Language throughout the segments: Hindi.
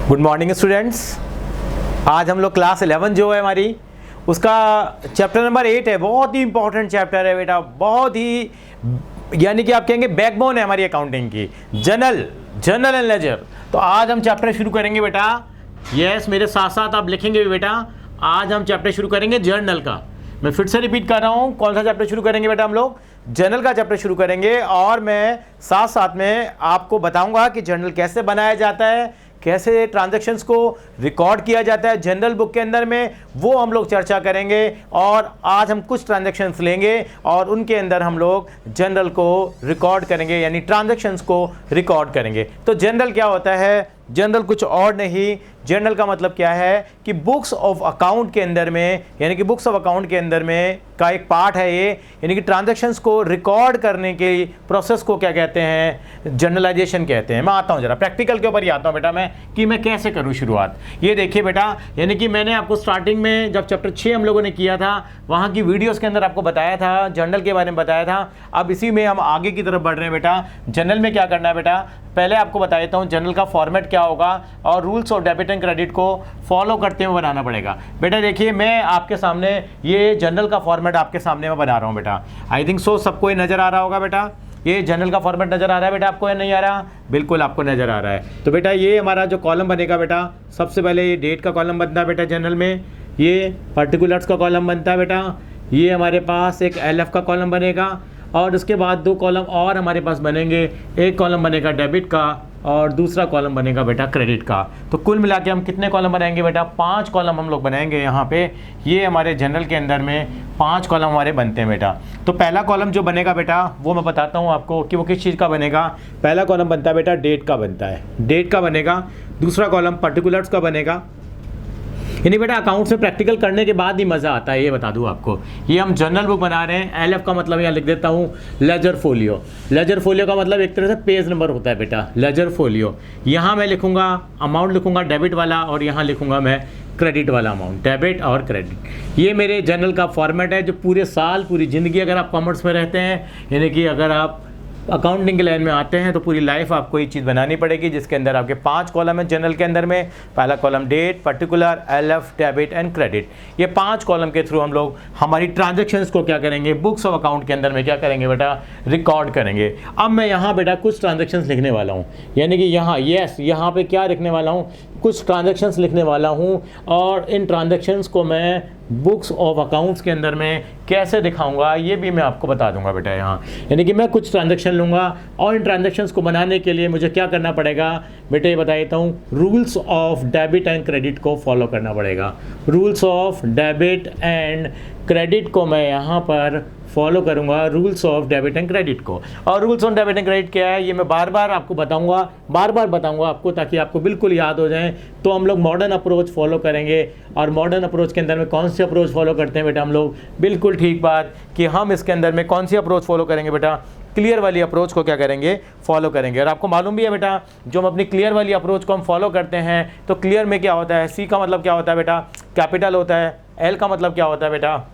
Good morning students. आज हम लोग क्लास 11 जो है हमारी उसका चैप्टर नंबर 8 है। बहुत ही इंपॉर्टेंट चैप्टर है बेटा, बहुत ही यानी कि आप कहेंगे बैकबोन है हमारी अकाउंटिंग की, जर्नल एंड लेजर। तो आज हम चैप्टर शुरू करेंगे बेटा। यस, मेरे साथ साथ आप लिखेंगे भी बेटा। आज हम चैप्टर शुरू करेंगे जर्नल का। मैं फिर से रिपीट कर रहा हूँ, कौन सा चैप्टर शुरू करेंगे बेटा? हम लोग जर्नल का चैप्टर शुरू करेंगे और मैं साथ साथ में आपको बताऊंगा कि जर्नल कैसे बनाया जाता है, कैसे ट्रांजैक्शंस को रिकॉर्ड किया जाता है जनरल बुक के अंदर में, वो हम लोग चर्चा करेंगे। और आज हम कुछ ट्रांजैक्शंस लेंगे और उनके अंदर हम लोग जनरल को रिकॉर्ड करेंगे, यानी ट्रांजैक्शंस को रिकॉर्ड करेंगे। तो जनरल क्या होता है? जनरल कुछ और नहीं, जनरल का मतलब क्या है कि बुक्स ऑफ अकाउंट के अंदर में, यानी कि बुक्स ऑफ अकाउंट के अंदर में का एक पार्ट है ये, यानी कि ट्रांजैक्शंस को रिकॉर्ड करने के प्रोसेस को क्या कहते हैं? जर्नलाइजेशन कहते हैं। मैं आता हूँ जरा प्रैक्टिकल के ऊपर ही आता हूँ बेटा मैं, कि मैं कैसे करूँ शुरुआत। ये देखिए बेटा, यानी कि मैंने आपको स्टार्टिंग में जब चैप्टर 6 हम लोगों ने किया था, वहाँ की वीडियोज़ के अंदर आपको बताया था, जर्नल के बारे में बताया था। अब इसी में हम आगे की तरफ बढ़ रहे हैं बेटा। जर्नल में क्या करना है बेटा? पहले आपको बता देता हूँ जर्नल का फॉर्मेट क्या होगा और rules of debit and credit को फॉलो करते हुए बनाना पड़ेगा। बेटा देखिए, मैं आपके सामने ये जर्नल का फॉर्मेट आपके सामने मैं बना रहा हूँ बेटा। आई थिंक सो सबको ये नज़र आ रहा होगा बेटा। ये जर्नल का फॉर्मेट नज़र आ रहा है बेटा आपको या नहीं आ रहा? बिल्कुल आपको नज़र आ रहा है। तो बेटा ये हमारा जो कॉलम बनेगा बेटा, सबसे पहले ये डेट का कॉलम बनता है बेटा जर्नल में, ये पर्टिकुलर्स का कॉलम बनता है बेटा, ये हमारे पास एक LF का कॉलम बनेगा और उसके बाद 2 कॉलम और हमारे पास बनेंगे। एक कॉलम बनेगा डेबिट का और दूसरा कॉलम बनेगा बेटा क्रेडिट का। तो कुल मिला के हम कितने कॉलम बनाएंगे बेटा? 5 कॉलम हम लोग बनाएंगे यहाँ पे। ये हमारे जनरल के अंदर में 5 कॉलम हमारे बनते हैं बेटा। तो पहला कॉलम जो बनेगा बेटा वो मैं बताता हूँ आपको कि वो किस चीज़ का बनेगा। पहला कॉलम बनता है बेटा डेट का बनता है, डेट का बनेगा। दूसरा कॉलम पर्टिकुलर्स का बनेगा। यानी बेटा अकाउंट्स में प्रैक्टिकल करने के बाद ही मज़ा आता है, ये बता दूं आपको। ये हम जर्नल बुक बना रहे हैं। LF का मतलब यहाँ लिख देता हूँ लेजर फोलियो। लेजर फोलियो का मतलब एक तरह से पेज नंबर होता है बेटा, लेजर फोलियो। यहाँ मैं लिखूँगा अमाउंट, लिखूँगा डेबिट वाला और यहाँ लिखूँगा मैं क्रेडिट वाला अमाउंट, डेबिट और क्रेडिट। ये मेरे जर्नल का फॉर्मेट है जो पूरे साल, पूरी ज़िंदगी अगर आप कॉमर्स में रहते हैं, यानी कि अगर आप अकाउंटिंग के लाइन में आते हैं तो पूरी लाइफ आपको ये चीज़ बनानी पड़ेगी, जिसके अंदर आपके 5 कॉलम है जनरल के अंदर में। पहला column date, particular, LF, debit and credit. ये 5 कॉलम के थ्रू हम लोग हमारी ट्रांजैक्शंस को क्या करेंगे? बुक्स ऑफ अकाउंट के अंदर में क्या करेंगे बेटा? रिकॉर्ड करेंगे। अब मैं यहाँ बेटा कुछ ट्रांजैक्शंस लिखने वाला हूँ, यानी कि यहाँ यहाँ पे क्या लिखने वाला हूँ? कुछ ट्रांजैक्शंस लिखने वाला हूँ और इन ट्रांजैक्शंस को मैं बुक्स ऑफ अकाउंट्स के अंदर में कैसे दिखाऊंगा ये भी मैं आपको बता दूंगा बेटा यहाँ। यानी कि मैं कुछ ट्रांजैक्शन लूँगा और इन ट्रांजैक्शंस को बनाने के लिए मुझे क्या करना पड़ेगा बेटे? ये बता देता हूँ, rules of debit and credit को फॉलो करना पड़ेगा। Rules of debit and credit को मैं यहाँ पर फॉलो करूँगा, rules of debit and credit को। और rules of debit and credit क्या है ये मैं बार बार आपको बताऊँगा, बार बार बताऊँगा आपको, ताकि आपको बिल्कुल याद हो जाए। तो हम लोग मॉडर्न अप्रोच फॉलो करेंगे। और मॉडर्न अप्रोच के अंदर में कौन सी अप्रोच फॉलो करते हैं बेटा हम लोग? बिल्कुल ठीक बात कि हम इसके अंदर में कौन सी अप्रोच फॉलो करेंगे बेटा? क्लियर वाली अप्रोच को क्या करेंगे? फॉलो करेंगे। और आपको मालूम भी है बेटा, जो हम अपनी क्लियर वाली अप्रोच को हम फॉलो करते हैं तो क्लियर में क्या होता है? C का मतलब क्या होता है बेटा? कैपिटल होता है। L का मतलब क्या होता है बेटा?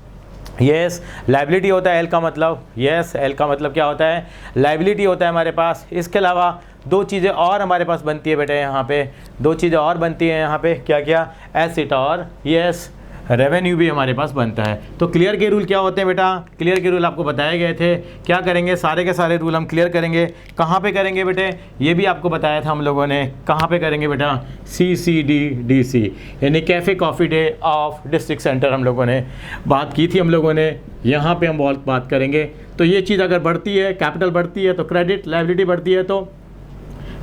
यस, लाइबिलिटी होता है। L का मतलब, यस, L का मतलब क्या होता है? लाइबिलिटी होता है हमारे पास। इसके अलावा 2 चीज़ें और हमारे पास बनती है बेटा, यहाँ पे 2 चीज़ें और बनती हैं यहाँ पे। क्या क्या? एसेट और यस रेवेन्यू भी हमारे पास बनता है। तो क्लियर के रूल क्या होते हैं बेटा? क्लियर के रूल आपको बताए गए थे। क्या करेंगे? सारे के सारे रूल हम क्लियर करेंगे। कहाँ पे करेंगे बेटे? ये भी आपको बताया था हम लोगों ने। कहाँ पे करेंगे बेटा? CCDDC, यानी cafe coffee day of district centre हम लोगों ने बात की थी हम लोगों ने। यहाँ पर हम बहुत बात करेंगे। तो ये चीज़ अगर बढ़ती है, कैपिटल बढ़ती है तो क्रेडिट, लाइबिलिटी बढ़ती है तो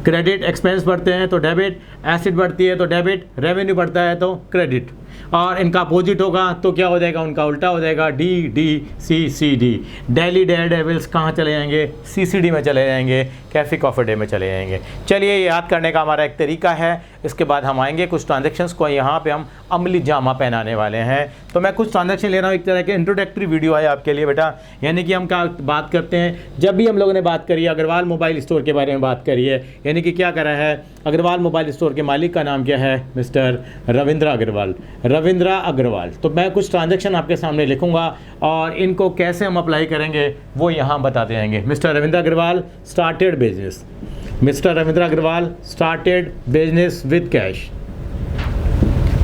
क्रेडिट, एक्सपेंस बढ़ते हैं तो डेबिट, एसेट बढ़ती है तो डेबिट, रेवेन्यू बढ़ता है तो क्रेडिट। और इनका अपोजिट होगा तो क्या हो जाएगा? उनका उल्टा हो जाएगा, DDCCD। डेली डेयर डेविल्स कहाँ चले जाएंगे? CCD में चले जाएंगे, कैफ़े कॉफ़ी डे में चले जाएंगे। चलिए, याद करने का हमारा एक तरीका है। इसके बाद हम आएंगे कुछ ट्रांजैक्शंस को यहाँ पे हम अमली जामा पहनाने वाले हैं। तो मैं कुछ ट्रांजैक्शन ले रहा हूँ, एक तरह के इंट्रोडक्टरी वीडियो है आपके लिए बेटा। यानी कि हम क्या बात करते हैं, जब भी हम लोगों ने बात करी अग्रवाल मोबाइल स्टोर के बारे में बात करी है, यानी कि क्या करा है? अग्रवाल मोबाइल स्टोर के मालिक का नाम क्या है? मिस्टर रविंद्रा अग्रवाल। तो मैं कुछ ट्रांजैक्शन आपके सामने लिखूंगा और इनको कैसे हम अप्लाई करेंगे वो यहाँ बताते जाएंगे। Mister Ravindra Agrawal started business. Mr. Ravindra Agrawal started business with cash.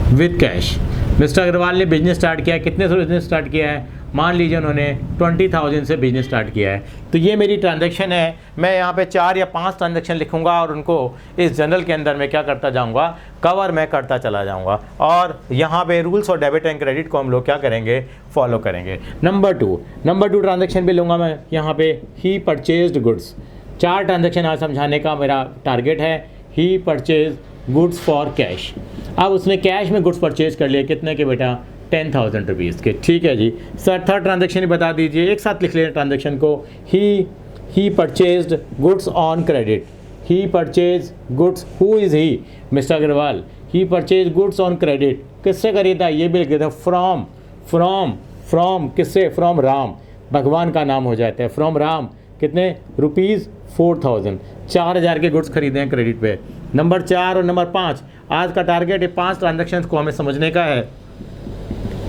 With cash. Mister Agrawal ने बिजनेस स्टार्ट किया है। कितने से बिजनेस स्टार्ट किया है? मान लीजिए उन्होंने 20,000 से बिजनेस स्टार्ट किया है। तो ये मेरी ट्रांजैक्शन है। मैं यहाँ पे 4 या 5 ट्रांजैक्शन लिखूँगा और उनको इस जर्नल के अंदर मैं क्या करता जाऊँगा, कवर मैं करता चला जाऊँगा। और यहाँ पे रूल्स और डेबिट एंड क्रेडिट को हम लोग क्या करेंगे, फॉलो करेंगे। नंबर टू ट्रांजैक्शन भी लूँगा मैं यहाँ पे। ही परचेज्ड गुड्स। 4 ट्रांजैक्शन आज समझाने का मेरा टारगेट है। ही परचेज गुड्स फॉर कैश। अब उसने कैश में गुड्स परचेज कर लिए। कितने के बेटा? 10,000 रुपीज़ के। ठीक है जी सर, थर्ड ट्रांजैक्शन ही बता दीजिए। एक साथ लिख लें ट्रांजैक्शन को। He purchased goods on credit. He purchase goods. Who is he? Mister Agarwal. He purchase goods on credit. किससे खरीदा? ये भी लिख देते हैं। फ्रॉम किससे? फ्रॉम राम। भगवान का नाम हो जाता है। फ्रॉम राम। कितने? रुपीज़ 4,000। 4,000 के गुड्स खरीदे हैं क्रेडिट पे। नंबर 4 और नंबर 5 आज का टारगेट है। 5 ट्रांजैक्शंस को हमें समझने का है।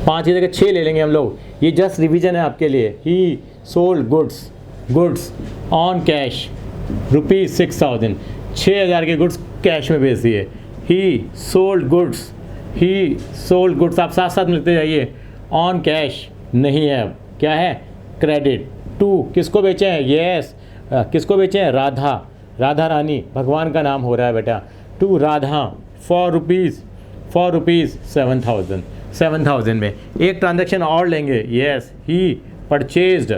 5 की जगह 6 ले लेंगे हम लोग। ये जस्ट रिवीजन है आपके लिए। ही sold goods on cash rupees 6,000। 6,000 के गुड्स कैश में बेच दिए। ही सोल्ड गुड्स। आप साथ साथ मिलते जाइए। ऑन कैश नहीं है, अब क्या है? क्रेडिट। टू किसको बेचे हैं? यस किसको बेचे हैं? राधा रानी। भगवान का नाम हो रहा है बेटा। टू राधा फॉर रुपीज़ 7,000 में। एक ट्रांजैक्शन और लेंगे। Yes he purchased.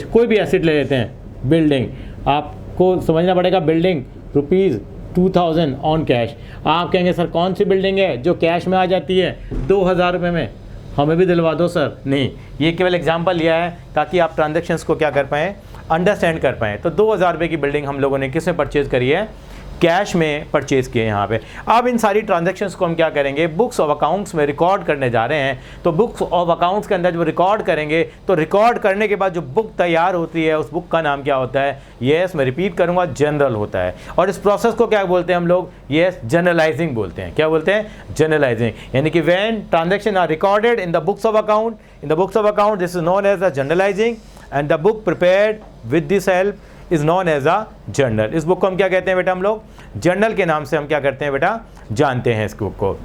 कोई भी एसेट ले लेते हैं। बिल्डिंग, आपको समझना पड़ेगा। Building rupees 2,000 on cash. आप कहेंगे सर कौन सी बिल्डिंग है जो कैश में आ जाती है 2,000 रुपये में? हमें भी दिलवा दो सर। नहीं, ये केवल एग्जांपल लिया है ताकि आप ट्रांजैक्शंस को क्या कर पाएँ, अंडरस्टैंड कर पाएँ। तो 2,000 रुपये की बिल्डिंग हम लोगों ने किस में परचेज़ करी है? कैश में परचेज़ किए यहाँ पे। अब इन सारी ट्रांजैक्शंस को हम क्या करेंगे? बुक्स ऑफ अकाउंट्स में रिकॉर्ड करने जा रहे हैं। तो बुक्स ऑफ अकाउंट्स के अंदर जब रिकॉर्ड करेंगे तो रिकॉर्ड करने के बाद जो बुक तैयार होती है उस बुक का नाम क्या होता है? यस मैं रिपीट करूँगा, जनरल होता है। और इस प्रोसेस को क्या बोलते हैं हम लोग? यस जनरलाइजिंग बोलते हैं। क्या बोलते हैं? जनरलाइजिंग। यानी कि when transaction are recorded in the books of account, this is known as the journalizing and the book prepared with this help is known as a journal. इस बुक को हम क्या कहते हैं बेटा? हम लोग जर्नल के नाम से हम क्या करते हैं बेटा? जानते हैं इस बुक को।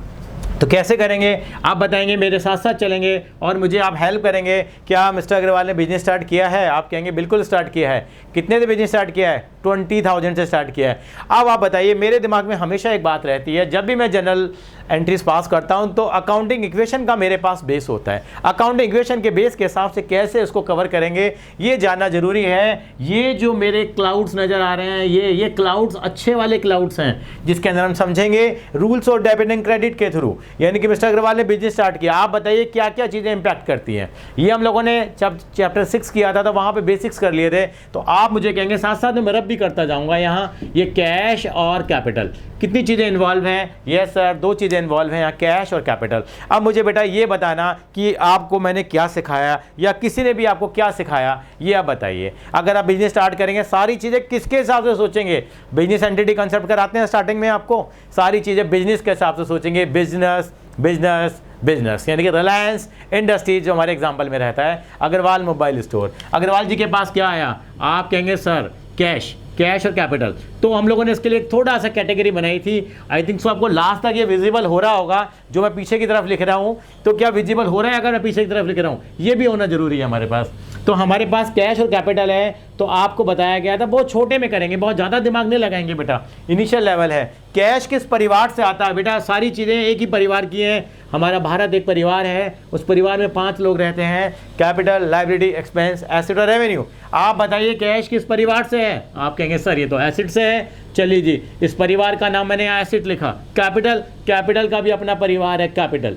तो कैसे करेंगे आप बताएंगे, मेरे साथ साथ चलेंगे और मुझे आप हेल्प करेंगे। क्या मिस्टर अग्रवाल ने बिजनेस स्टार्ट किया है? आप कहेंगे बिल्कुल स्टार्ट किया है। कितने से बिजनेस स्टार्ट किया है? 20,000 से स्टार्ट किया है। अब आप बताइए, मेरे दिमाग में हमेशा एक बात रहती है, जब भी मैं जनरल एंट्रीज पास करता हूं तो अकाउंटिंग इक्वेशन का मेरे पास बेस होता है। अकाउंटिंग इक्वेशन के बेस के हिसाब से कैसे इसको कवर करेंगे ये जानना जरूरी है। ये जो मेरे क्लाउड्स नज़र आ रहे हैं, ये क्लाउड्स अच्छे वाले क्लाउड्स हैं जिसके अंदर हम समझेंगे रूल्स और डेबिट एंड क्रेडिट के थ्रू। यानी कि मिस्टर अग्रवाल ने बिजनेस स्टार्ट किया। आप बताइए क्या क्या चीज़ें इंपैक्ट करती हैं। ये हम लोगों ने जब चैप्टर 6 किया था तो वहाँ पे बेसिक्स कर लिए थे। तो आप मुझे कहेंगे साथ साथ में मैं भी करता जाऊँगा। यहाँ ये कैश और कैपिटल, कितनी चीज़ें इन्वॉल्व हैं? यस सर, 2 चीज़ें इन्वॉल्व हैं यहाँ, कैश और कैपिटल। अब मुझे बेटा ये बताना कि आपको मैंने क्या सिखाया या किसी ने भी आपको क्या सिखाया, ये आप बताइए। अगर आप बिजनेस स्टार्ट करेंगे सारी चीज़ें किसके हिसाब से सोचेंगे? बिजनेस एंटिटी कंसेप्ट कराते हैं स्टार्टिंग में आपको, सारी चीज़ें बिजनेस के हिसाब से सोचेंगे। बिजनेस यानी कि रिलायंस इंडस्ट्रीज जो हमारे एग्जाम्पल में रहता है, अग्रवाल मोबाइल स्टोर। अग्रवाल जी के पास क्या आया? आप कहेंगे सर कैश और कैपिटल। तो हम लोगों ने इसके लिए थोड़ा सा कैटेगरी बनाई थी। आई थिंक सो आपको लास्ट तक ये विजिबल हो रहा होगा जो मैं पीछे की तरफ लिख रहा हूँ। तो क्या विजिबल हो रहा है अगर मैं पीछे की तरफ लिख रहा हूँ? ये भी होना जरूरी है हमारे पास। तो हमारे पास कैश और कैपिटल है। तो आपको बताया गया था बहुत छोटे में करेंगे, बहुत ज़्यादा दिमाग नहीं लगाएंगे बेटा, इनिशियल लेवल है। कैश किस परिवार से आता है बेटा? सारी चीज़ें एक ही परिवार की हैं। हमारा भारत एक परिवार है, उस परिवार में 5 लोग रहते हैं। कैपिटल, लायबिलिटी, एक्सपेंस, एसेट और रेवेन्यू। आप बताइए कैश किस परिवार से है? आप कहेंगे सर ये तो एसेट से है। चलिए जी, इस परिवार का नाम मैंने एसेट लिखा। कैपिटल का भी अपना परिवार है कैपिटल।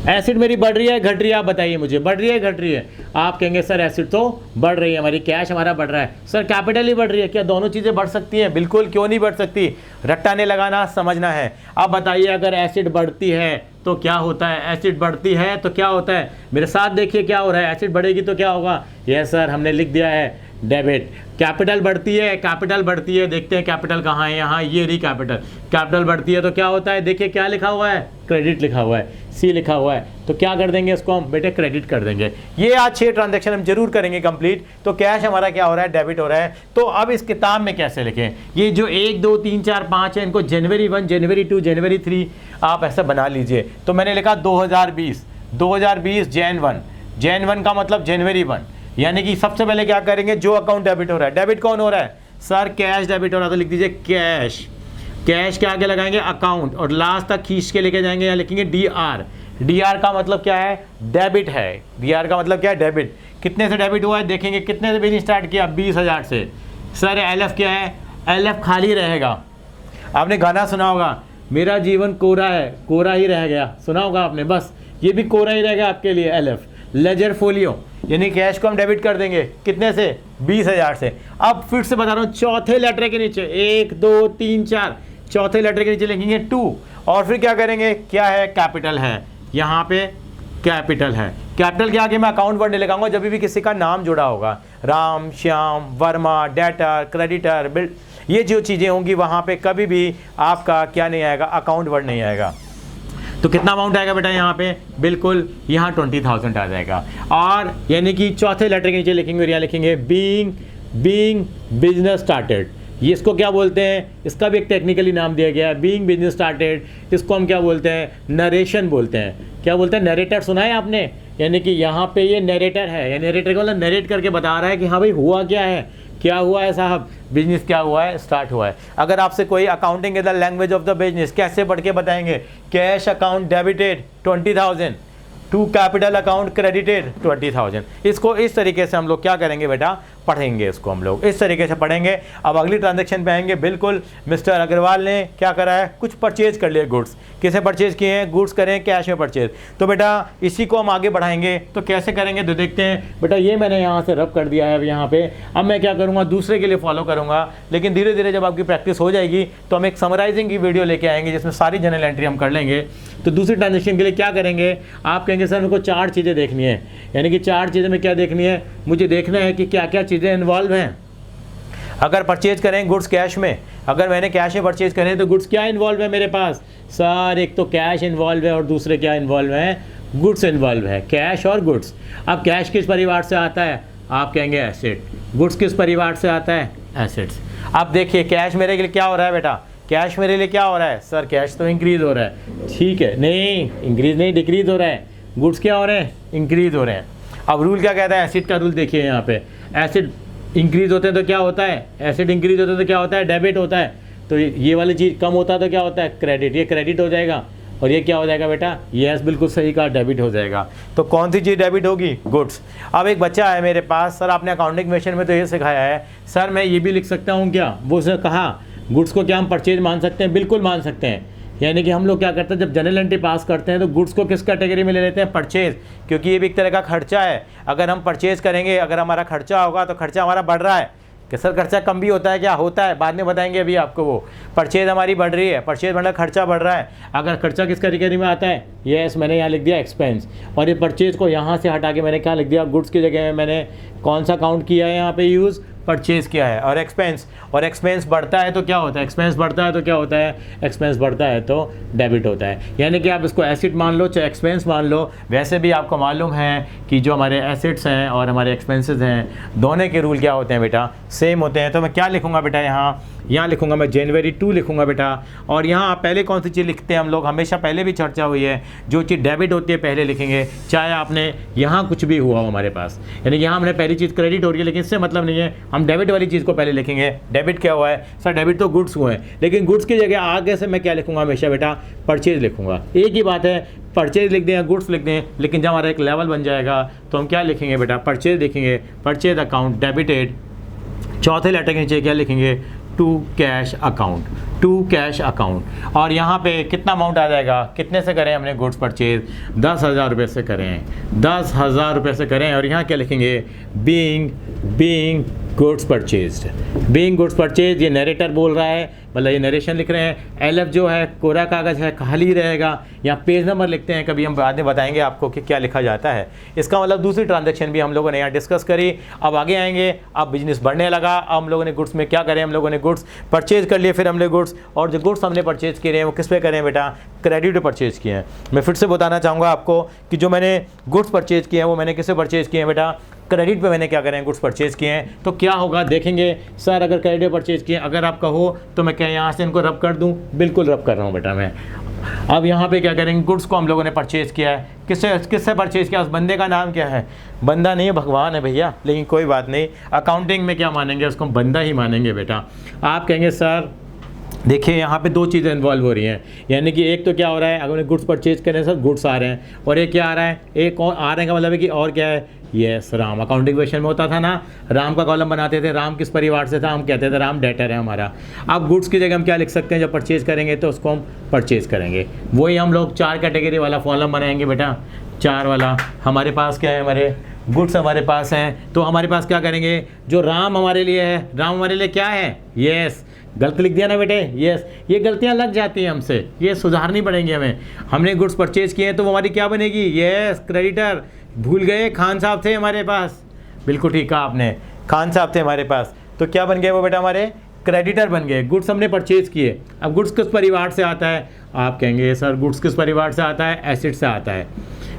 एसिड मेरी बढ़ रही है घट रही है? आप बताइए मुझे, बढ़ रही है घट रही है? आप कहेंगे सर एसिड तो बढ़ रही है हमारी, कैश हमारा बढ़ रहा है। सर कैपिटल ही बढ़ रही है। क्या दोनों चीज़ें बढ़ सकती हैं? बिल्कुल, क्यों नहीं बढ़ सकती? रट्टाने लगाना समझना है। अब बताइए अगर एसिड बढ़ती है तो क्या होता है? एसिड बढ़ती है तो क्या होता है? मेरे साथ देखिए क्या हो रहा है। एसिड बढ़ेगी तो क्या होगा? यस सर, हमने लिख दिया है डेबिट। कैपिटल बढ़ती है, कैपिटल बढ़ती है, देखते हैं कैपिटल कहाँ है, यहाँ ये रही कैपिटल। कैपिटल बढ़ती है तो क्या होता है, देखिए क्या लिखा हुआ है, क्रेडिट लिखा हुआ है, सी लिखा हुआ है, तो क्या कर देंगे इसको हम बेटे क्रेडिट कर देंगे। ये आज 6 ट्रांजेक्शन हम जरूर करेंगे कंप्लीट। तो कैश हमारा क्या हो रहा है, डेबिट हो रहा है। तो अब इस किताब में कैसे लिखें, ये जो 1 2 3 4 5 है, इनको जनवरी 1 जनवरी 2 जनवरी 3 आप ऐसा बना लीजिए। तो मैंने लिखा 2020 जैन 1 का मतलब जनवरी 1, यानी कि सबसे पहले क्या करेंगे, जो अकाउंट डेबिट हो रहा है, डेबिट कौन हो रहा है सर, कैश डेबिट हो रहा है, तो लिख दीजिए कैश। कैश के आगे लगाएंगे अकाउंट और लास्ट तक खींच के लेके जाएंगे, यहाँ लिखेंगे DR। DR का मतलब क्या है, डेबिट है। DR का मतलब क्या है, डेबिट। कितने से डेबिट हुआ है, देखेंगे कितने से बिजनेस स्टार्ट किया, 20,000 से। सर LF क्या है, LF खाली रहेगा। आपने गाना सुना होगा, मेरा जीवन कोरा है, कोरा ही रह गया, सुना होगा आपने, बस ये भी कोरा ही रहेगा आपके लिए। LF लेजर फोलियो, यानी कैश को हम डेबिट कर देंगे कितने से, 20,000 से। अब फिर से बता रहा हूँ, चौथे लेटर के नीचे 1 2 3 4, चौथे लेटर के नीचे लिखेंगे 2, और फिर क्या करेंगे, क्या है, कैपिटल है, यहाँ पे कैपिटल है। कैपिटल के आगे मैं अकाउंट वर्ड नहीं लगाऊंगा, जब भी किसी का नाम जुड़ा होगा, Ram, Shyam, Verma, debtor, creditor, bill, ये जो चीज़ें होंगी वहाँ पे कभी भी आपका क्या नहीं आएगा, अकाउंट वर्ड नहीं आएगा। तो कितना अमाउंट आएगा बेटा यहाँ पे, बिल्कुल यहाँ 20,000 आ जाएगा। और यानी कि चौथे लेटर के नीचे लिखेंगे और यहाँ लिखेंगे बीइंग बिजनेस स्टार्टेड। ये इसको क्या बोलते हैं, इसका भी एक टेक्निकली नाम दिया गया है, बीइंग बिजनेस स्टार्टेड। इसको हम क्या बोलते हैं, नरेशन बोलते हैं। क्या बोलते हैं, नरेटर सुना है आपने, यानी कि यहाँ पे ये नरेटर है, या नरेटर का मतलब नरेट करके बता रहा है कि हाँ भाई हुआ क्या है, क्या हुआ है साहब, बिजनेस क्या हुआ है, स्टार्ट हुआ है। अगर आपसे कोई accounting is the language of the business, कैसे पढ़ के बताएंगे, cash account debited 20,000 to capital account credited 20,000। इसको इस तरीके से हम लोग क्या करेंगे बेटा, पढ़ेंगे, इसको हम लोग इस तरीके से पढ़ेंगे। अब अगली ट्रांजैक्शन पे आएंगे। बिल्कुल मिस्टर अग्रवाल ने क्या करा है, कुछ परचेज कर लिए गुड्स। किसे परचेज किए हैं, गुड्स करें कैश में परचेज। तो बेटा इसी को हम आगे बढ़ाएंगे। तो कैसे करेंगे, तो देखते हैं बेटा। ये मैंने यहाँ से रब कर दिया है यहाँ पे। अब मैं क्या करूँगा, दूसरे के लिए फॉलो करूँगा, लेकिन धीरे धीरे जब आपकी प्रैक्टिस हो जाएगी तो हम एक समराइजिंग की वीडियो लेके आएंगे जिसमें सारी जनरल एंट्री हम कर लेंगे। तो दूसरी ट्रांजेक्शन के लिए क्या करेंगे, आप कहेंगे सर मेरे को 4 चीज़ें देखनी है, यानी कि 4 चीज़ें में क्या देखनी है, मुझे देखना है कि क्या क्या चीज़ें इन्वॉल्व हैं। अगर परचेज करें गुड्स कैश में, अगर मैंने कैश में परचेज करें तो गुड्स क्या इन्वॉल्व है मेरे पास, सर एक तो कैश इन्वॉल्व है और दूसरे क्या इन्वॉल्व है, गुड्स इन्वॉल्व है, कैश और गुड्स। अब कैश किस परिवार से आता है, आप कहेंगे एसेट। गुड्स किस परिवार से आता है, एसेट्स। अब देखिए कैश मेरे लिए क्या हो रहा है बेटा, कैश मेरे लिए क्या हो रहा है, सर कैश तो इंक्रीज हो रहा है, ठीक है, नहीं इंक्रीज नहीं डिक्रीज हो रहा है। गुड्स क्या हो रहे हैं, इंक्रीज हो रहे हैं। अब रूल क्या कहता है, एसिड का रूल देखिए यहाँ पे, एसिड इंक्रीज होते हैं तो क्या होता है, एसिड इंक्रीज होते हैं तो क्या होता है, डेबिट होता है। तो ये वाली चीज़ कम होता है तो क्या होता है, क्रेडिट। ये क्रेडिट हो जाएगा और ये क्या हो जाएगा बेटा, यस बिल्कुल सही कहा, डेबिट हो जाएगा। तो कौन सी चीज़ डेबिट होगी, गुड्स। अब एक बच्चा है मेरे पास, सर आपने अकाउंटिंग मिशन में तो ये सिखाया है, सर मैं ये भी लिख सकता हूँ क्या, वो उसने कहा गुड्स को क्या हम परचेज मान सकते हैं, बिल्कुल मान सकते हैं। यानी कि हम लोग क्या करते हैं, जब जनरल एंट्री पास करते हैं तो गुड्स को किस कैटेगरी में ले लेते हैं, परचेज, क्योंकि ये भी एक तरह का खर्चा है। अगर हम परचेज करेंगे, अगर हमारा खर्चा होगा तो खर्चा हमारा बढ़ रहा है कि सर खर्चा कम भी होता है, क्या होता है बाद में बताएंगे अभी आपको। वो परचेज हमारी बढ़ रही है, परचेज मतलब खर्चा बढ़ रहा है। अगर खर्चा किस कैटेगरी में आता है, यस मैंने यहाँ लिख दिया एक्सपेंस, और ये परचेज को यहाँ से हटा के मैंने क्या लिख दिया, गुड्स की जगह में मैंने कौन सा काउंट किया है यहाँ पे यूज़, परचेज किया है। और एक्सपेंस बढ़ता है तो क्या होता है, एक्सपेंस बढ़ता है तो क्या होता है, एक्सपेंस बढ़ता है तो डेबिट होता है। यानी कि आप इसको एसेट मान लो चाहे एक्सपेंस मान लो, वैसे भी आपको मालूम है कि जो हमारे एसेट्स हैं और हमारे एक्सपेंसेस हैं, दोनों के रूल क्या होते हैं बेटा, सेम होते हैं। तो मैं क्या लिखूँगा बेटा, यहाँ लिखूँगा मैं जनवरी 2 लिखूँगा बेटा। और यहाँ पहले कौन सी चीज़ लिखते हैं हम लोग, हमेशा पहले भी चर्चा हुई है, जो चीज़ डेबिट होती है पहले लिखेंगे, चाहे आपने यहाँ कुछ भी हुआ हो हमारे पास। यानी यहाँ हमने पहली चीज़ क्रेडिट हो रही है, लेकिन इससे मतलब नहीं है, हम डेबिट वाली चीज़ को पहले लिखेंगे। डेबिट क्या हुआ है, सर डेबिट तो गुड्स हुए हैं, लेकिन गुड्स की जगह आगे से मैं क्या लिखूँगा, हमेशा बेटा परचेज लिखूँगा। एक ही बात है, परचेज लिख दें या गुड्स लिख दें, लेकिन जब हमारा एक लेवल बन जाएगा तो हम क्या लिखेंगे बेटा, परचेज लिखेंगे, परचेज अकाउंट डेबिटेड, चौथे लेटर के नीचे क्या लिखेंगे, टू कैश अकाउंट। और यहाँ पे कितना अमाउंट आ जाएगा, कितने से करें हमने गुड्स परचेज, 10,000 रुपये से करें, 10,000 रुपये से करें। और यहाँ क्या लिखेंगे, being goods purchased. Being goods purchase, ये नरेटर बोल रहा है, मतलब ये नरेशन लिख रहे हैं। एलएफ जो है कोरा कागज़ है, खाली रहेगा। यहाँ पेज नंबर लिखते हैं, कभी हम बाद में बताएंगे आपको कि क्या लिखा जाता है। इसका मतलब दूसरी ट्रांजैक्शन भी हम लोगों ने यहाँ डिस्कस करी। अब आगे आएंगे, अब बिजनेस बढ़ने लगा। अब हम लोगों ने गुड्स में क्या करें, हम लोगों ने गुड्स परचेज कर लिए। फिर हमने गुड्स, और जो गुड्स हमने परचेज किए हैं वो किस पे करें बेटा, क्रेडिट पे परचेज किए हैं। मैं फिर से बताना चाहूँगा आपको कि जो मैंने गुड्स परचेज किए हैं वो मैंने किससे परचेज किए हैं बेटा, क्रेडिट पे मैंने क्या करें, गुड्स परचेज किए हैं। तो क्या होगा देखेंगे, सर अगर क्रेडिट परचेज किए, अगर आप कहो तो मैं क्या यहाँ से इनको रब कर दूँ, बिल्कुल रब कर रहा हूँ बेटा मैं। अब यहाँ पे क्या करेंगे, गुड्स को हम लोगों ने परचेज किया है, किससे परचेज किया, उस बंदे का नाम क्या है, बंदा नहीं है, भगवान है भैया, लेकिन कोई बात नहीं, अकाउंटिंग में क्या मानेंगे, उसको हम बंदा ही मानेंगे बेटा। आप कहेंगे सर देखिए यहाँ पे दो चीज़ें इन्वॉल्व हो रही हैं, यानी कि एक तो क्या हो रहा है, अगर गुड्स परचेज करें सर गुड्स आ रहे हैं, और एक क्या आ रहा है, एक और आ रहे हैं का मतलब है कि और क्या है, यस राम। अकाउंटिंग क्वेश्चन में होता था ना, राम का कॉलम बनाते थे, राम किस परिवार से था, हम कहते थे राम डेटर है हमारा। अब गुड्स की जगह हम क्या लिख सकते हैं, जब परचेज करेंगे तो उसको हम परचेज करेंगे, वही हम लोग 4 कैटेगरी वाला कॉलम बनाएंगे बेटा, 4 वाला। हमारे पास क्या है, हमारे गुड्स हमारे पास हैं, तो हमारे पास क्या करेंगे, जो राम हमारे लिए है, राम हमारे लिए क्या है, यस गलत लिख दिया ना बेटे, यस ये गलतियां लग जाती हैं हमसे, ये सुधारनी पड़ेंगी हमें। हमने गुड्स परचेज किए हैं तो वो हमारी क्या बनेगी, यस क्रेडिटर। भूल गए, खान साहब थे हमारे पास, बिल्कुल ठीक कहा आपने, खान साहब थे हमारे पास, तो क्या बन गए वो बेटा, हमारे क्रेडिटर बन गए। गुड्स हमने परचेज किए। अब गुड्स किस परिवार से आता है, आप कहेंगे सर गुड्स किस परिवार से आता है, एसिड से आता है।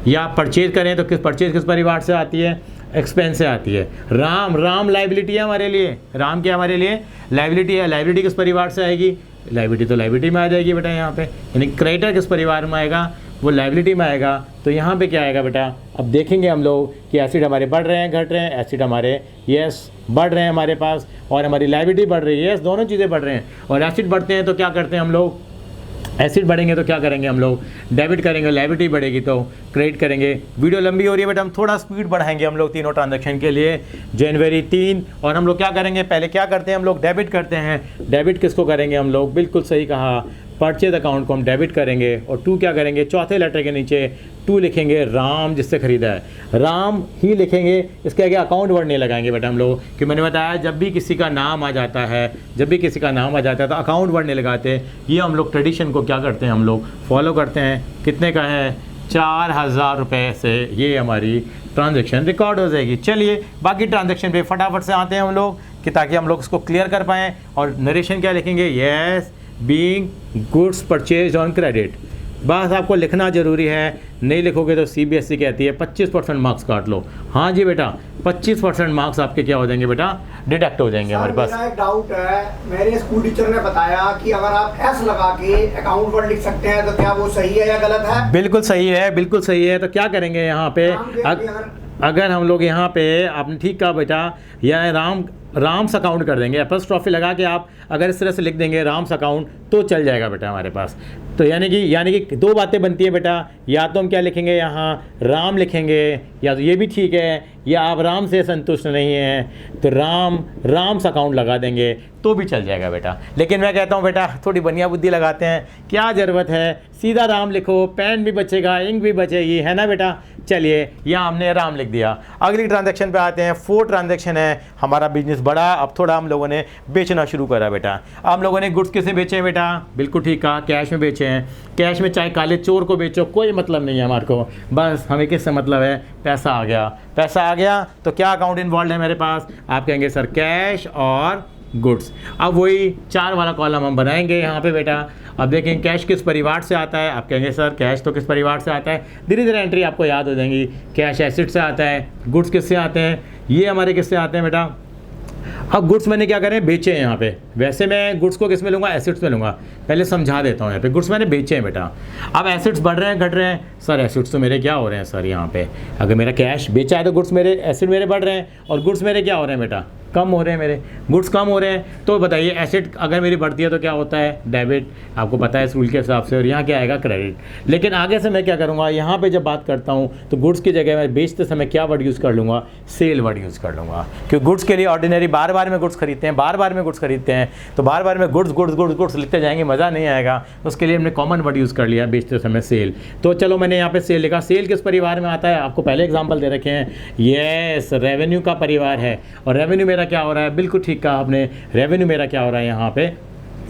या आप परचेज करें तो परचेज किस परिवार से आती है, एक्सपेंस से आती है। राम लाइबिलिटी है हमारे लिए, राम क्या हमारे लिए लाइबिलिटी है। लाइबिलिटी किस परिवार से आएगी, लाइबिलिटी तो लाइबिलिटी में आ जाएगी बेटा यहाँ पे, यानी क्रेडिटर किस परिवार में आएगा, वो लाइबिलिटी में आएगा। तो यहाँ पे क्या आएगा बेटा, अब देखेंगे हम लोग कि एसिड हमारे बढ़ रहे हैं घट रहे हैं, एसिड हमारे यस बढ़ रहे हैं हमारे पास, और हमारी लाइबिलिटी बढ़ रही है, यस दोनों चीज़ें बढ़ रहे हैं। और एसिड बढ़ते हैं तो क्या करते हैं हम लोग, एसिड बढ़ेंगे तो क्या करेंगे हम लोग, डेबिट करेंगे, लाइबिलिटी बढ़ेगी तो क्रेडिट करेंगे। वीडियो लंबी हो रही है बेटा, हम थोड़ा स्पीड बढ़ाएंगे हम लोग तीनों ट्रांजैक्शन के लिए। जनवरी 3, और हम लोग क्या करेंगे, पहले क्या करते हैं हम लोग, डेबिट करते हैं। डेबिट किसको करेंगे हम लोग, बिल्कुल सही कहा, परचेज अकाउंट को हम डेबिट करेंगे। और 2 क्या करेंगे, चौथे लेटर के नीचे 2 लिखेंगे, राम जिससे खरीदा है, राम ही लिखेंगे। इसके आगे अकाउंट वर्ड नहीं लगाएंगे बेटा हम लोग, कि मैंने बताया जब भी किसी का नाम आ जाता है, जब भी किसी का नाम आ जाता है तो अकाउंट वर्ड नहीं लगाते। ये हम लोग ट्रेडिशन को क्या करते हैं, हम लोग फॉलो करते हैं। कितने का है, 4000 रुपये से ये हमारी ट्रांजैक्शन रिकॉर्ड हो जाएगी। चलिए बाकी ट्रांजैक्शन पे फटाफट से आते हैं हम लोग, कि ताकि हम लोग इसको क्लियर कर पाएँ। और नरेशन क्या लिखेंगे, yes being goods purchase on credit. बस आपको लिखना जरूरी है, नहीं लिखोगे तो सीबीएसई कहती है 25% मार्क्स काट लो। हाँ जी बेटा, 25% मार्क्स आपके क्या हो जाएंगे बेटा, डिडक्ट हो जाएंगे हमारे पास। मेरा एक डाउट है, मेरे स्कूल टीचर ने बताया कि अगर आप एस लगा के अकाउंट वर्ड लिख सकते हैं, तो क्या वो सही है या गलत है? बिल्कुल सही है, बिल्कुल सही है। तो क्या करेंगे यहाँ पे, अगर हम लोग यहाँ पे, आपने ठीक कहा बेटा, या राम्स अकाउंट कर देंगे, एपोस्ट्रोफी लगा के आप अगर इस तरह से लिख देंगे राम्स अकाउंट, तो चल जाएगा बेटा हमारे पास। तो यानी कि 2 बातें बनती है बेटा, या तो हम क्या लिखेंगे यहाँ राम लिखेंगे, या तो ये भी ठीक है, या आप राम से संतुष्ट नहीं हैं तो राम्स अकाउंट लगा देंगे तो भी चल जाएगा बेटा। लेकिन मैं कहता हूँ बेटा थोड़ी बढ़िया बुद्धि लगाते हैं, क्या ज़रूरत है, सीधा राम लिखो, पेन भी बचेगा, इंक भी बचेगी, है ना बेटा। चलिए यहाँ हमने राम लिख दिया। अगली ट्रांजैक्शन पे आते हैं, 4 ट्रांजैक्शन है, हमारा बिजनेस बढ़ा, अब थोड़ा हम लोगों ने बेचना शुरू करा बेटा। हम लोगों ने गुड्स किसे बेचे बेटा, बिल्कुल ठीक कहा, कैश में बेचे हैं। कैश में चाहे काले चोर को बेचो, कोई मतलब नहीं है हमारे को, बस हमें किससे मतलब है, पैसा आ गया। पैसा आ गया तो क्या अकाउंट इन्वॉल्व है मेरे पास, आप कहेंगे सर कैश और गुड्स। अब वही 4 वाला कॉलम हम बनाएंगे यहाँ पे बेटा। अब देखें कैश किस परिवार से आता है, आप कहेंगे सर कैश तो किस परिवार से आता है, धीरे धीरे एंट्री आपको याद हो जाएंगी। कैश एसिड से आता है, गुड्स किससे आते हैं, ये हमारे किससे आते हैं बेटा। अब गुड्स मैंने क्या करें, बेचे हैं यहाँ पे। वैसे मैं गुड्स को किस में लूँगा, एसिड्स में लूँगा, पहले समझा देता हूँ। यहाँ पे गुड्स मैंने बेचे हैं बेटा। अब एसिड्स बढ़ रहे हैं घट रहे हैं, सर एसिड्स तो मेरे क्या हो रहे हैं सर, यहाँ पे अगर मेरा कैश बेचा है तो गुड्स मेरे, एसिड मेरे बढ़ रहे हैं, और गुड्स मेरे क्या हो रहे हैं बेटा, कम हो रहे हैं, मेरे गुड्स कम हो रहे हैं। तो बताइए एसिड अगर मेरी बढ़ती है तो क्या होता है, डेबिट, आपको पता है इस रूल के हिसाब से, और यहाँ क्या आएगा, क्रेडिट। लेकिन आगे से मैं क्या करूँगा, यहाँ पे जब बात करता हूँ तो गुड्स की जगह मैं बेचते समय क्या वर्ड यूज़ कर लूँगा, सेल वर्ड यूज़ कर लूँगा। क्योंकि गुड्स के लिए ऑर्डिनरी बार बार में गुड्स खरीदते हैं, बार बार में गुड्स खरीदते हैं, तो बार बार में गुड्स गुड्स गुड्स गुड्स लिखते जाएंगे, मज़ा नहीं आएगा। उसके लिए हमने कॉमन वर्ड यूज़ कर लिया बेचते समय, सेल। तो चलो मैंने यहाँ पे सेल लिखा। सेल किस परिवार में आता है, आपको पहले एग्जाम्पल दे रखे हैं, येस रेवेन्यू का परिवार है। और रेवेन्यू में मेरा क्या हो रहा है, बिल्कुल ठीक कहा आपने, रेवेन्यू मेरा क्या हो रहा है यहाँ पे,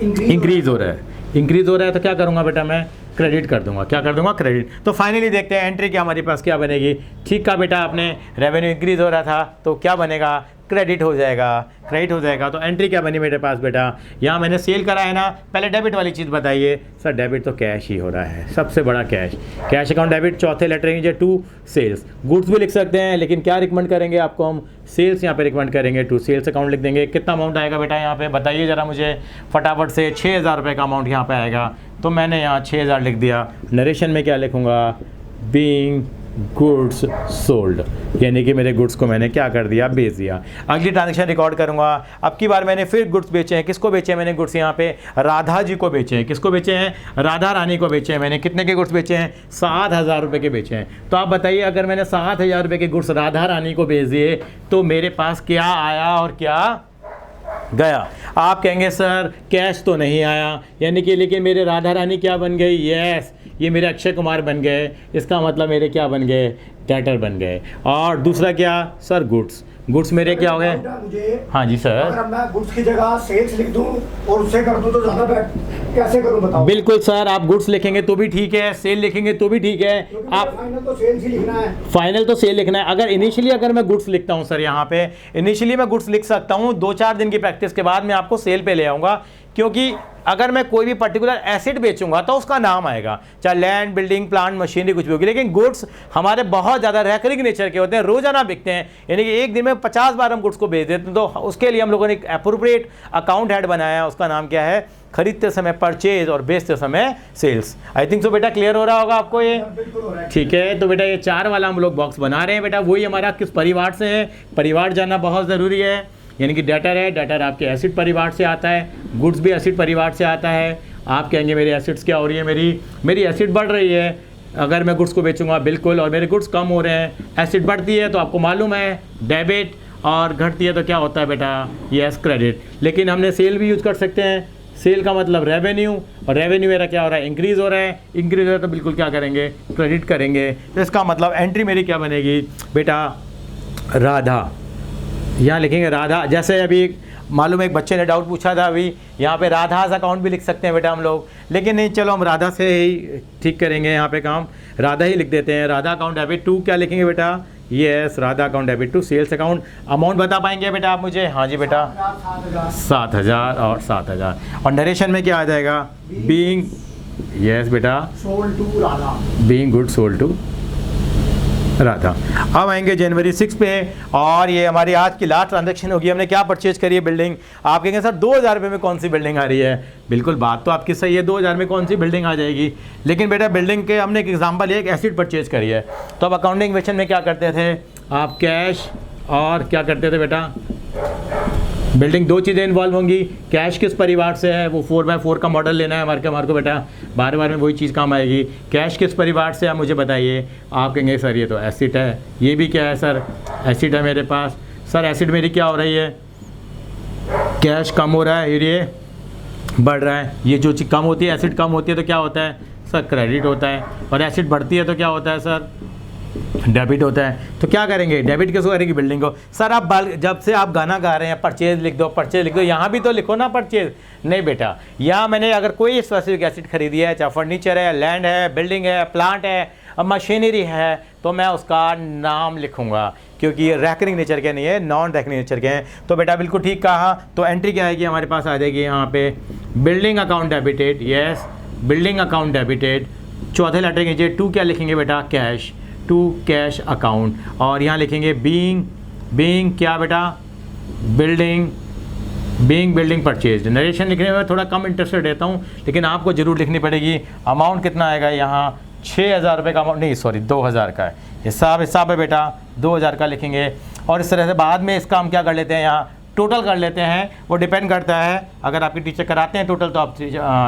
इंक्रीज हो रहा है। इंक्रीज हो रहा है तो क्या करूँगा बेटा, मैं क्रेडिट कर दूंगा। क्या कर दूंगा, क्रेडिट। तो फाइनली देखते हैं एंट्री क्या हमारे पास क्या बनेगी। ठीक कहा बेटा आपने, रेवेन्यू इंक्रीज हो रहा था तो क्या बनेगा, क्रेडिट हो जाएगा, क्रेडिट हो जाएगा। तो एंट्री क्या बनी मेरे पास बेटा, यहाँ मैंने सेल करा है ना, पहले डेबिट वाली चीज़ बताइए। सर डेबिट तो कैश ही हो रहा है, सबसे बड़ा कैश, कैश अकाउंट डेबिट, चौथे लेटर नीचे टू सेल्स। गुड्स भी लिख सकते हैं लेकिन क्या रिकमेंड करेंगे आपको हम, सेल्स यहाँ पे रिकमेंड करेंगे, टू सेल्स अकाउंट लिख देंगे। कितना अमाउंट आएगा बेटा यहाँ पे बताइए ज़रा मुझे फटाफट से, 6,000 रुपये का अमाउंट यहाँ पे आएगा। तो मैंने यहाँ 6,000 लिख दिया। नरेशन में क्या लिखूँगा, बीइंग गुड्स सोल्ड, यानी कि मेरे गुड्स को मैंने क्या कर दिया, बेच दिया। अगली ट्रांजेक्शन रिकॉर्ड करूंगा। अब की बार मैंने फिर गुड्स बेचे हैं। किसको बेचे हैं मैंने गुड्स, यहाँ पे राधा जी को बेचे हैं। किसको बेचे हैं, राधा रानी को बेचे हैं मैंने। कितने के गुड्स बेचे हैं, 7,000 रुपये के बेचे हैं। तो आप बताइए अगर मैंने 7,000 रुपये के गुड्स राधा रानी को बेच दिए तो मेरे पास क्या आया और क्या गया। आप कहेंगे सर कैश तो नहीं आया, यानी कि लेकिन मेरे राधा रानी क्या बन गई, यस ये मेरे अक्षय कुमार बन गए। इसका मतलब मेरे क्या बन गए, डेटर बन गए। और दूसरा क्या सर, गुड्स, गुड्स मेरे क्या हो गए। हाँ जी सर, अगर मैं गुड्स की जगह सेल्स लिख दूं और उससे कर दूं तो ज़्यादा बेटर, कैसे करूं बताओ। बिल्कुल सर, आप गुड्स लिखेंगे तो भी ठीक है, सेल लिखेंगे तो भी ठीक है। आप फाइनल तो सेल्स ही लिखना है, फाइनल तो सेल लिखना है। अगर इनिशियली अगर मैं गुड्स लिखता हूं सर, यहाँ पे इनिशियली मैं गुड्स लिख सकता हूं, 2-4 दिन की प्रैक्टिस के बाद मैं आपको सेल पे ले आऊँगा। क्योंकि अगर मैं कोई भी पर्टिकुलर एसेट बेचूंगा तो उसका नाम आएगा, चाहे लैंड, बिल्डिंग, प्लांट, मशीनरी कुछ भी होगी। लेकिन गुड्स हमारे बहुत ज़्यादा रेकरिंग नेचर के होते हैं, रोजाना बिकते हैं, यानी कि एक दिन में 50 बार हम गुड्स को बेच देते हैं। तो उसके लिए हम लोगों ने एक अप्रोप्रिएट अकाउंट हेड बनाया है, उसका नाम क्या है, खरीदते समय परचेज और बेचते समय सेल्स। आई थिंक सो बेटा क्लियर हो रहा होगा आपको ये, ठीक है। तो बेटा ये 4 वाला हम लोग बॉक्स बना रहे हैं बेटा, वही हमारा किस परिवार से है, परिवार जानना बहुत ज़रूरी है। यानी कि डेटर है, डेटर आपके एसिड परिवार से आता है, गुड्स भी एसिड परिवार से आता है। आप कहेंगे मेरी एसिड्स क्या हो रही है, मेरी एसिड बढ़ रही है अगर मैं गुड्स को बेचूंगा, बिल्कुल। और मेरे गुड्स कम हो रहे हैं, एसिड बढ़ती है तो आपको मालूम है डेबिट, और घटती है तो क्या होता है बेटा, यस क्रेडिट। लेकिन हमने सेल भी यूज़ कर सकते हैं, सेल का मतलब रेवेन्यू, और रेवेन्यू मेरा क्या हो रहा है, इंक्रीज़ हो रहा है। इंक्रीज़ हो रहा है तो बिल्कुल क्या करेंगे, क्रेडिट करेंगे। तो इसका मतलब एंट्री मेरी क्या बनेगी बेटा, राधा, यहाँ लिखेंगे राधा। जैसे अभी मालूम है एक बच्चे ने डाउट पूछा था, अभी यहाँ पे राधास अकाउंट भी लिख सकते हैं बेटा हम लोग, लेकिन नहीं, चलो हम राधा से ही ठीक करेंगे यहाँ पे काम, राधा ही लिख देते हैं। राधा अकाउंट डेबिट टू क्या लिखेंगे बेटा, yes Radha account debit to sales account. Amount बता पाएंगे बेटा आप मुझे, हाँ जी बेटा 7,000 और 7,000। और नरेशन में क्या आ जाएगा, बीइंग, यस बेटा sold to Radha, being good sold to Radha. अब आएंगे जनवरी 6 पे, और ये हमारी आज की लास्ट ट्रांजैक्शन होगी। हमने क्या परचेज करी है, बिल्डिंग। आप कहेंगे सर 2,000 रुपये में कौन सी बिल्डिंग आ रही है, बिल्कुल बात तो आपकी सही है, 2,000 में कौन सी बिल्डिंग आ जाएगी। लेकिन बेटा बिल्डिंग के हमने एक एग्जाम्पल एक एसिड परचेज करी है। तो अब अकाउंटिंग क्वेश्चन में क्या करते थे आप, कैश और क्या करते थे बेटा, बिल्डिंग। 2 चीज़ें इन्वॉल्व होंगी, कैश किस परिवार से है, वो 4x4 का मॉडल लेना है हमारे को बेटा, बार बार में वही चीज़ काम आएगी। कैश किस परिवार से है मुझे बताइए। आप कहेंगे सर ये तो एसिड है, ये भी क्या है सर, एसिड है मेरे पास। सर एसिड मेरी क्या हो रही है, कैश कम हो रहा है, ये बढ़ रहा है। ये जो चीज़ कम होती है, एसिड कम होती है तो क्या होता है सर, क्रेडिट होता है। और एसिड बढ़ती है तो क्या होता है सर, डेबिट होता है। तो क्या करेंगे, डेबिट किसको करेगी, बिल्डिंग को। सर आप जब से आप गाना गा रहे हैं परचेज लिख दो, परचेज लिख दो, यहाँ भी तो लिखो ना परचेज। नहीं बेटा, यहाँ मैंने अगर कोई स्पेसिफिक एसिड खरीदी है, चाहे फर्नीचर है, लैंड है, बिल्डिंग है, प्लांट है, मशीनरी है, तो मैं उसका नाम लिखूंगा, क्योंकि ये रैकरिंग नेचर के नहीं है, नॉन रैकरिंग नेचर के हैं। तो बेटा बिल्कुल ठीक कहा। तो एंट्री क्या आएगी हमारे पास, आ जाएगी यहाँ पे building account debited, yes building account debited. चौथे लेटर के नीचे टू क्या लिखेंगे बेटा, कैश, टू कैश अकाउंट। और यहाँ लिखेंगे बीइंग क्या बेटा, बिल्डिंग परचेज। नरेशन लिखने में थोड़ा कम इंटरेस्टेड रहता हूँ, लेकिन आपको जरूर लिखनी पड़ेगी। अमाउंट कितना आएगा यहाँ, 6,000 रुपये का अमाउंट, नहीं सॉरी 2,000 का है हिसाब है बेटा, 2,000 का लिखेंगे। और इस तरह से बाद में इसका हम क्या कर लेते हैं, यहाँ टोटल कर लेते हैं। वो डिपेंड करता है, अगर आपके टीचर कराते हैं टोटल तो आप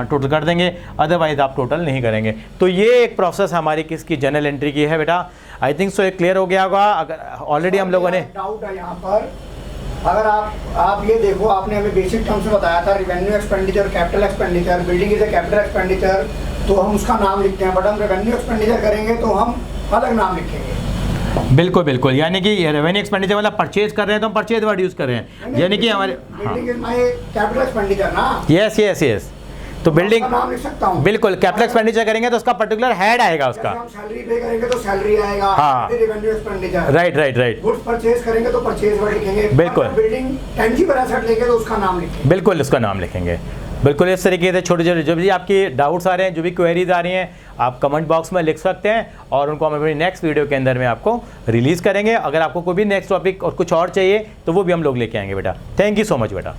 टोटल कर देंगे, अदरवाइज आप टोटल नहीं करेंगे। तो ये एक प्रोसेस हमारी किसकी, जनरल एंट्री की है बेटा। आई थिंक सो ये क्लियर हो गया होगा। अगर ऑलरेडी हम लोगों ने डाउट है यहाँ पर, अगर आप ये देखो, आपने हमें बेसिक टर्म से बताया था revenue expenditure, capital expenditure, building is a capital expenditure, तो हम उसका नाम लिखते हैं। बट हम रेवेन्यू एक्सपेंडिचर करेंगे तो हम अलग नाम लिखेंगे। बिल्कुल बिल्कुल, यानी कि रेवेन्यू एक्सपेंडिचर मतलब परचेज कर रहे हैं तो हम परचेज वर्ड यूज़ कर रहे हैं, यानी कि हमारे building is my capital expenditure ना, यस यस यस, तो बिल्डिंग उसका नाम लिख सकता हूँ। बिल्कुल कैपिटल एक्सपेंडिचर करेंगे तो उसका पर्टिकुलर हेड आएगा जैसे उसका। हम सैलरी पे करेंगे तो सैलरी आएगा, हाँ। Revenue expenditure. Right right right, goods purchase करेंगे तो परचेज वर्ड लिखेंगे। बिल्कुल। बिल्डिंग टेंजिबल एसेट लेंगे तो उसका नाम लिखेंगे। बिल्कुल उसका नाम लिखेंगे। बिल्कुल इस तरीके से छोटे छोटे जो भी आपकी डाउट्स आ रहे हैं, जो भी क्वेरीज आ रही हैं, आप कमेंट बॉक्स में लिख सकते हैं और उनको हम अपनी नेक्स्ट वीडियो के अंदर में आपको रिलीज़ करेंगे। अगर आपको कोई भी नेक्स्ट टॉपिक और कुछ और चाहिए तो वो भी हम लोग लेके आएंगे बेटा। थैंक यू सो मच बेटा।